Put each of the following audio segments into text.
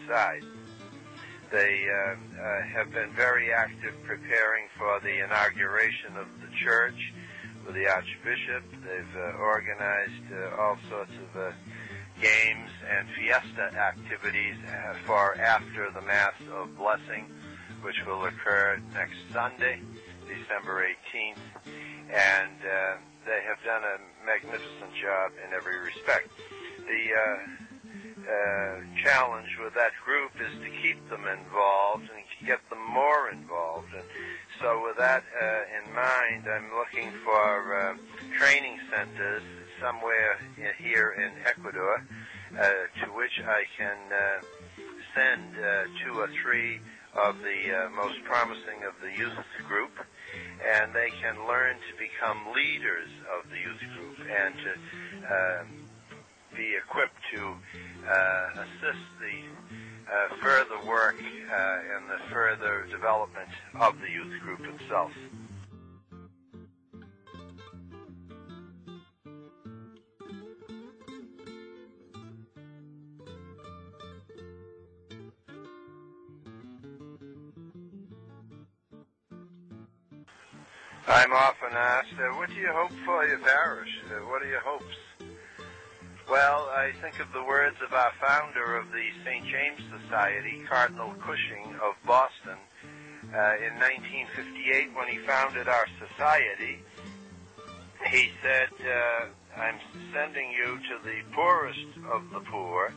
side. They have been very active preparing for the inauguration of the church with the Archbishop. They've organized all sorts of games and fiesta activities for after the Mass of Blessing, which will occur next Sunday, December 18th. And they have done a magnificent job in every respect. The challenge with that group is to keep them involved and get them more involved. And so with that in mind, I'm looking for training centers somewhere here in Ecuador to which I can send 2 or 3 of the most promising of the youth group, and they can learn to become leaders of the youth group and to be equipped to assist the further work and the further development of the youth group itself. I'm often asked, what do you hope for your parish? What are your hopes? Well, I think of the words of our founder of the St. James Society, Cardinal Cushing of Boston, in 1958 when he founded our society. He said, I'm sending you to the poorest of the poor,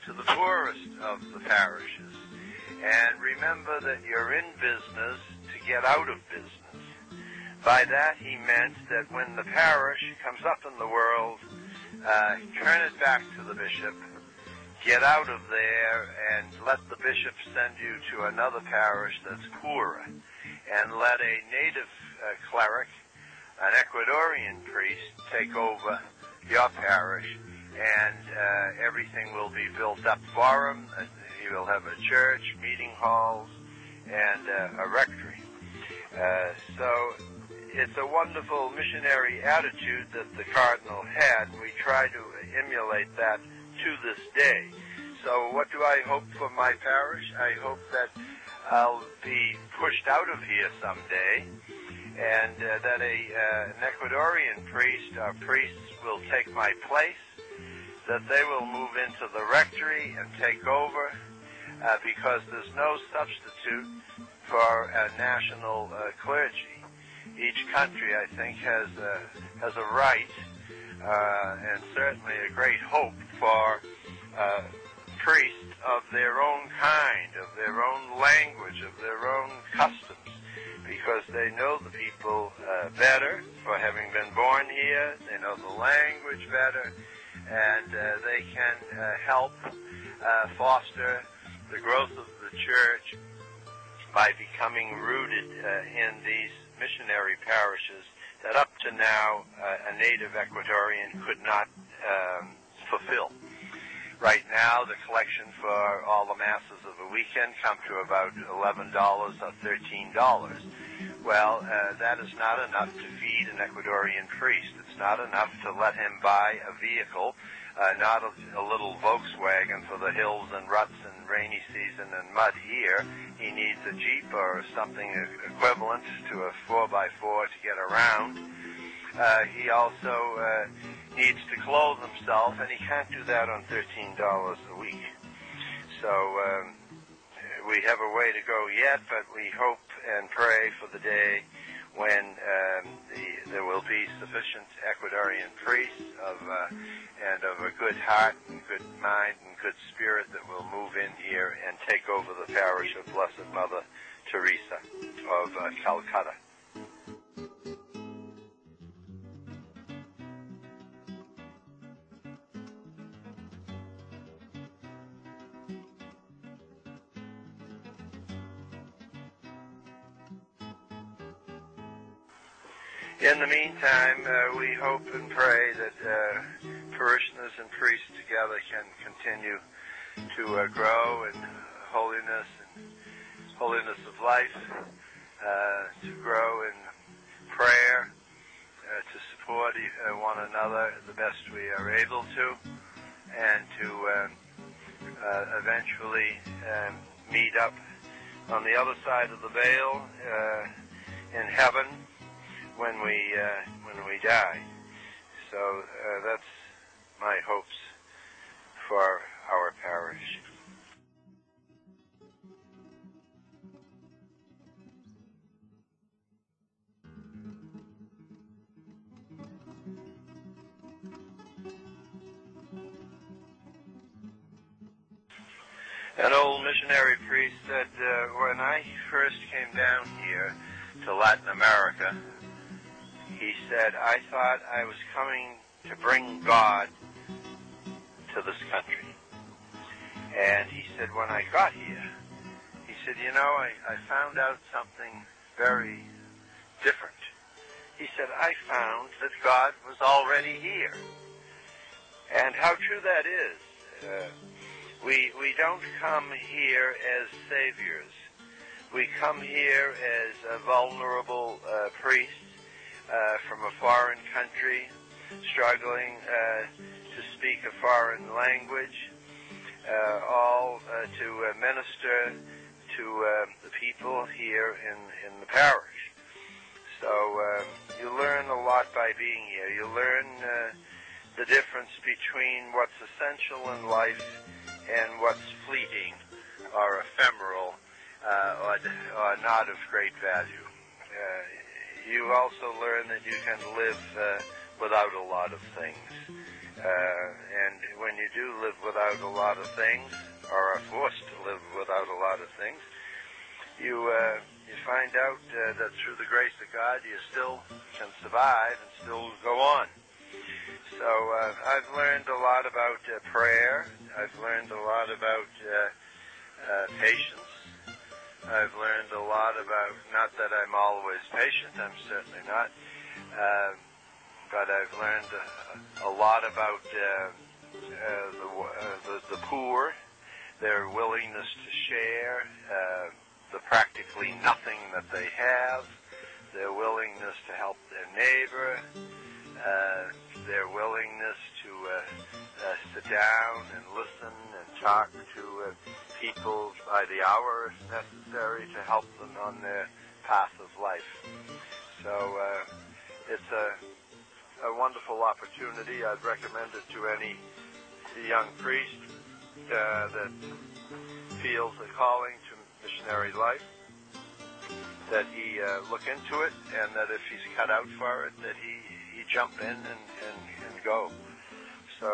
to the poorest of the parishes. And remember that you're in business to get out of business. By that he meant that when the parish comes up in the world, turn it back to the bishop, get out of there, and let the bishop send you to another parish that's poorer, and let a native cleric, an Ecuadorian priest, take over your parish, and everything will be built up for him. He will have a church, meeting halls, and a rectory. So it's a wonderful missionary attitude that the Cardinal had. We try to emulate that to this day. So what do I hope for my parish? I hope that I'll be pushed out of here someday, and that an Ecuadorian priest or priests will take my place, that they will move into the rectory and take over, because there's no substitute for a national clergy. Each country, I think, has a right and certainly a great hope for priests of their own kind, of their own language, of their own customs, because they know the people better for having been born here, they know the language better, and they can help foster the growth of the church by becoming rooted in these missionary parishes that up to now a native Ecuadorian could not fulfill. Right now, the collection for all the masses of a weekend come to about $11 or $13. Well, that is not enough to feed an Ecuadorian priest. It's not enough to let him buy a vehicle, not a little Volkswagen for the hills and ruts and rainy season and mud here. He needs a Jeep or something equivalent to a 4x4 to get around. He also needs to clothe himself, and he can't do that on $13 a week. So we have a way to go yet, but we hope and pray for the day when there will be sufficient Ecuadorian priests and of a good heart and good mind and good spirit that will move in here and take over the parish of Blessed Mother Teresa of Calcutta. In the meantime, we hope and pray that parishioners and priests together can continue to grow in holiness and holiness of life, to grow in prayer, to support one another the best we are able to, and to eventually meet up on the other side of the veil in heaven when we die. So that's my hopes for our parish. An old missionary priest said, when I first came down here to Latin America, he said, I thought I was coming to bring God to this country. And he said, when I got here, he said, you know, I found out something very different. He said, I found that God was already here. And how true that is. We don't come here as saviors. We come here as vulnerable priests from a foreign country, struggling to speak a foreign language, all to minister to the people here in the parish. So you learn a lot by being here. You learn the difference between what's essential in life and what's fleeting or ephemeral or not of great value. You also learn that you can live without a lot of things. And when you do live without a lot of things, or are forced to live without a lot of things, you find out that through the grace of God you still can survive and still go on. So I've learned a lot about prayer. I've learned a lot about patience. I've learned a lot about, not that I'm always patient, I'm certainly not, but I've learned a lot about the poor, their willingness to share, the practically nothing that they have, their willingness to help their neighbor, their willingness to sit down and listen and talk to people by the hour if necessary to help them on their path of life. So it's a wonderful opportunity. I'd recommend it to any young priest that feels a calling to missionary life, that he look into it, and that if he's cut out for it, that he jump in and go. So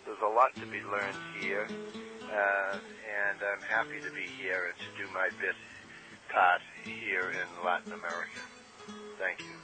there's a lot to be learned here, and I'm happy to be here and to do my part here in Latin America. Thank you.